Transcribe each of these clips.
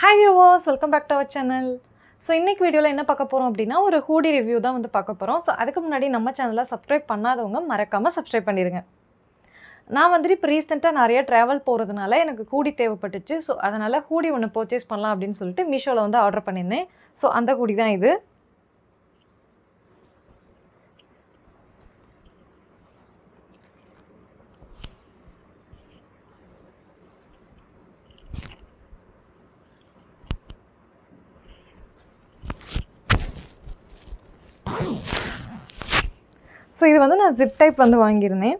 Hi viewers, welcome back to our channel. So இன்னைக்கு வீடியோல என்ன பார்க்க போறோம் அப்படினா ஒரு ஹூடி ரிவ்யூ தான் வந்து பார்க்க போறோம். So அதுக்கு முன்னாடி நம்ம சேனலை சப்ஸ்கிரைப் பண்ணாதவங்க மறக்காம சப்ஸ்கிரைப் பண்ணிருங்க. நான் வந்து இப்ப ரீசன்ட்டா நிறைய டிராவல் போறதுனால எனக்கு ஹூடி தேவைப்பட்டுச்சு. So அதனால ஹூடி ஒன்னு பர்சேஸ் பண்ணலாம் அப்படினு சொல்லிட்டு மீஷோல வந்து ஆர்டர் பண்ணினேன். So அந்த ஹூடி தான் இது. ஸோ இது வந்து நான் ஜிப் டைப் வந்து வாங்கியிருந்தேன்.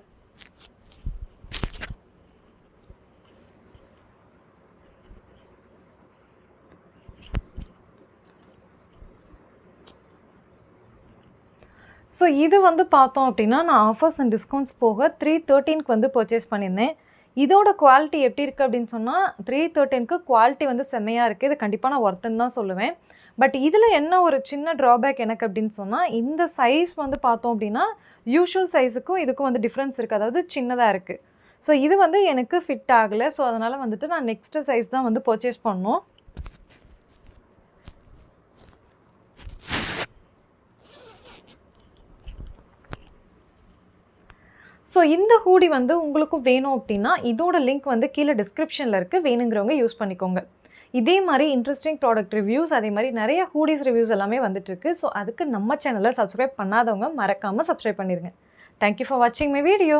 ஸோ இது வந்து பார்த்தோம் அப்படின்னா நான் ஆஃபர்ஸ் அண்ட் டிஸ்கவுண்ட்ஸ் போக 313க்கு வந்து பர்ச்சேஸ் பண்ணியிருந்தேன். இதோட குவாலிட்டி எப்படி இருக்குது அப்படின்னு சொன்னால் 313க்கு குவாலிட்டி வந்து செம்மையாக இருக்குது. இது கண்டிப்பாக நான் ஒர்த்துன்னு தான் சொல்லுவேன். பட் இதில் என்ன ஒரு சின்ன ட்ராபேக் எனக்கு அப்படின்னு சொன்னால் இந்த சைஸ் வந்து பார்த்தோம் அப்படின்னா யூஷுவல் சைஸுக்கும் இதுக்கும் வந்து டிஃப்ரென்ஸ் இருக்குது, அதாவது சின்னதாக இருக்குது. ஸோ இது வந்து எனக்கு ஃபிட் ஆகலை. ஸோ அதனால் வந்துட்டு நான் நெக்ஸ்ட்டு சைஸ் தான் வந்து பர்ச்சேஸ் பண்ணோம். ஸோ இந்த ஹூடி வந்து உங்களுக்கும் வேணும் அப்படின்னா இதோட லிங்க் வந்து கீழே டிஸ்கிரிப்ஷனில் இருக்குது, வேணுங்கிறவங்க யூஸ் பண்ணிக்கோங்க. இதே மாதிரி இன்ட்ரெஸ்டிங் ப்ராடக்ட் ரிவ்யூஸ், அதே மாதிரி நிறைய ஹூடிஸ் ரிவ்யூஸ் எல்லாமே வந்துட்டுருக்கு. ஸோ அதுக்கு நம்ம சேனலை சப்ஸ்கிரைப் பண்ணாதவங்க மறக்காமல் சப்ஸ்கிரைப் பண்ணிடுங்க. தேங்க்யூ ஃபார் வாட்சிங் மை வீடியோ.